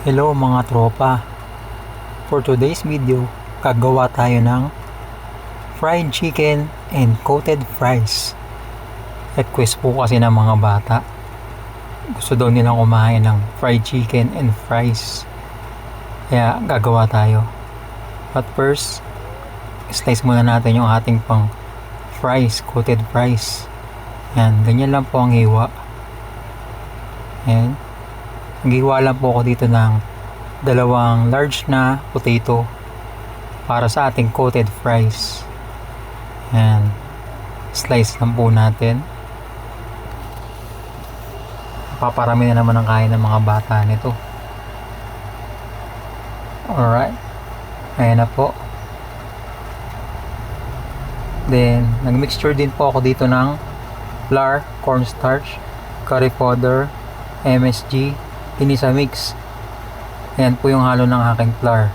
Hello mga tropa. For today's video, gagawa tayo ng fried chicken and coated fries. Request po kasi ng mga bata. Gusto daw nilang kumain ng fried chicken and fries. Kaya gagawa tayo. But first, slice muna natin yung ating pang fries, coated fries. Yan, ganyan lang po ang hiwa. Yan. Naghiwa lang po ako dito ng dalawang large na potato para sa ating coated fries. Yan. Slice lang po natin. Paparami na naman ang kain ng mga bata nito. Alright. Ayan na po. Then, nagmixture din po ako dito ng flour, cornstarch, curry powder, MSG, Inisa mix. Ayan po yung halo ng aking flour.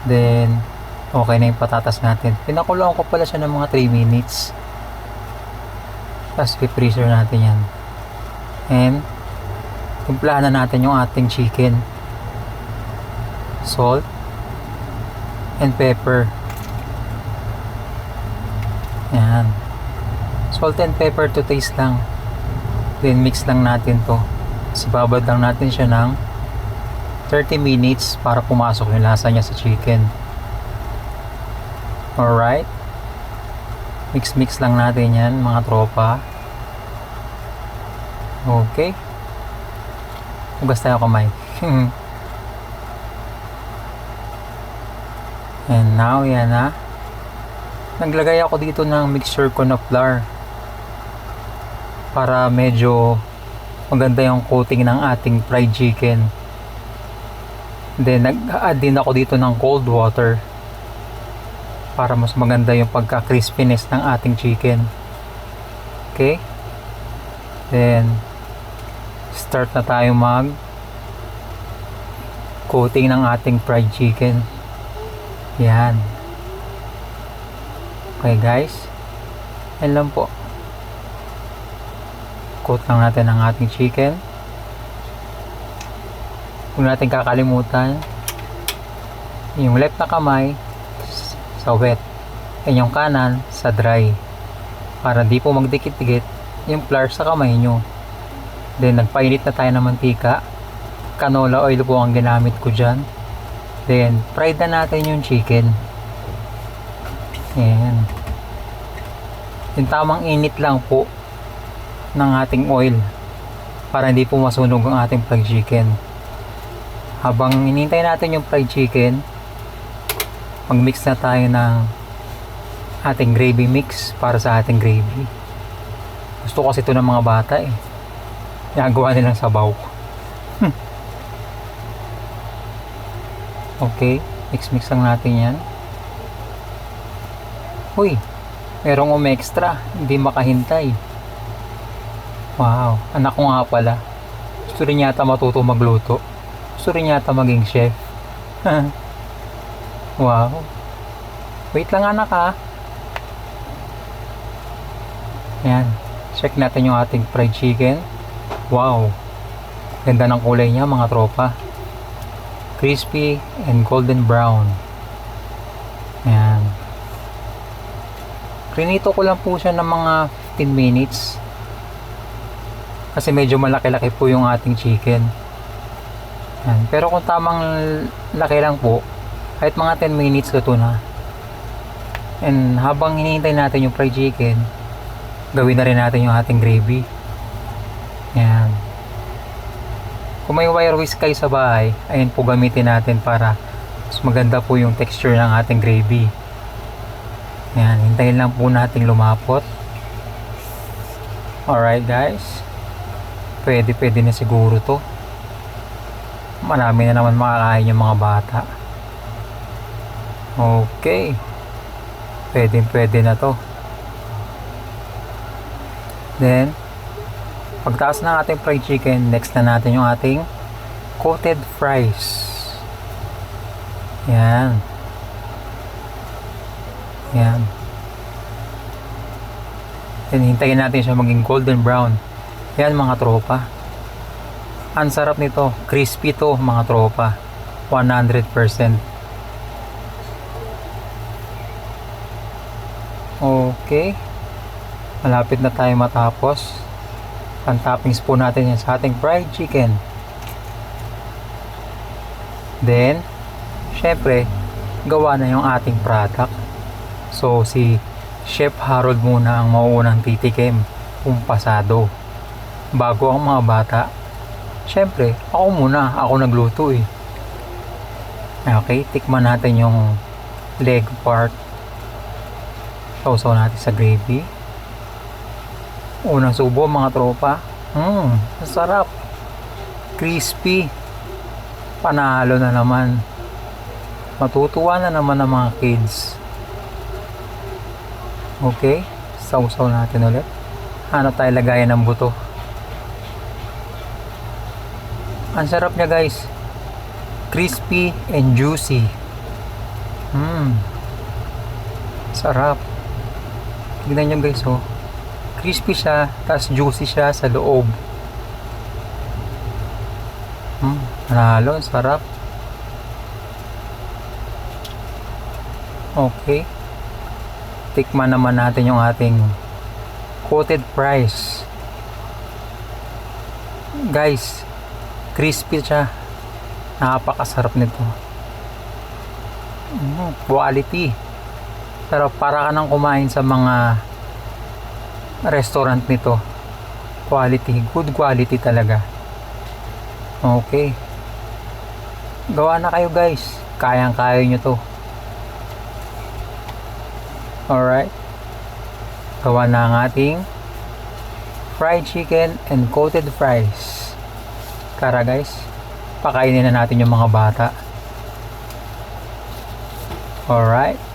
Then, okay na yung patatas natin. Pinakuloan ko pala siya ng mga 3 minutes. Tapos, i-freezer natin yan. And, timplahan na natin yung ating chicken. Salt and pepper. Ayan. Salt and pepper to taste lang. Then, mix lang natin to. Babad lang natin siya ng 30 minutes para pumasok yung lasa niya sa chicken. Alright. Mix lang natin yan mga tropa. Okay. Hugas tayo kamay. And now, yan na. Naglagay ako dito ng mixture ko na flour para medyo maganda yung coating ng ating fried chicken. Then nag-add din ako dito ng cold water para mas maganda yung pagka-crispiness ng ating chicken. Okay? Then start na tayo mag coating ng ating fried chicken. Yan. Okay guys. Yan lang po. Coat lang natin ang ating chicken. Huwag natin kakalimutan yung left na kamay sa wet and yung kanan sa dry para di po magdikit-dikit yung flour sa kamay nyo. Then nagpainit na tayo ng mantika. Canola oil po ang ginamit ko dyan. Then fried na natin yung chicken. Ayan. Yung tamang init lang po ng ating oil para hindi po masunog ang ating fried chicken. Habang hinintay natin yung fried chicken, mag-mix na tayo ng ating gravy mix para sa ating gravy. Gusto kasi ito ng mga bata eh. Nagawa nilang sabaw. Okay, mix lang natin yan. Uy, merong extra, hindi makahintay. Wow, anak ko nga pala. Gusto rin yata matuto magluto. Gusto rin yata maging chef. Wow. Wait lang anak ha. Ayan. Check natin yung ating fried chicken. Wow. Ganda ng kulay niya mga tropa. Crispy and golden brown. Ayan. Prinito ko lang po siya ng mga 15 minutes. Kasi medyo malaki-laki po yung ating chicken. Yan. Pero kung tamang laki lang po, kahit mga 10 minutes luto na. And habang hinihintay natin yung fried chicken, gawin na rin natin yung ating gravy. Yan. Kung may wire whisk kayo sa bahay, ayun po gamitin natin para mas maganda po yung texture ng ating gravy. Yan. Hintayin lang po natin lumapot. Alright guys. Pwede na siguro to. Marami na naman makakain yung mga bata. Okay. Pwede na to. Then pagtaas ng ating fried chicken, next na natin yung ating coated fries. Yan. Then hintayin natin siya maging golden brown. Yan mga tropa. Ang sarap nito. Crispy to mga tropa. 100%. Okay. Malapit na tayo matapos. Pan-toppings po natin yan sa ating fried chicken. Then, syempre, gawa na yung ating product. So, si Chef Harold muna ang mauunang titikim kung pasado. Bago ang mga bata. Syempre, ako muna. Ako nagluto eh. Okay, tikman natin yung leg part. Sausaw natin sa gravy. Unang subo mga tropa. Sarap. Crispy. Panalo na naman. Matutuwa na naman ang mga kids. Okay, sausaw natin ulit. Hanap tayo lagayan ng buto. Ang sarap niya guys. Crispy and juicy. Sarap. Tignan nyo guys oh. Crispy siya, tas juicy siya sa loob. Panalo, sarap. Okay. Tikman naman natin yung ating coated fries. Guys, crispy siya. Napakasarap nito. Quality. Pero para ka nang kumain sa mga restaurant nito. Quality. Good quality talaga. Okay. Gawa na kayo guys. Kayang-kaya nyo to. Alright. Gawa na ang ating fried chicken and coated fries. Tara guys. Pakainin na natin yung mga bata. Alright.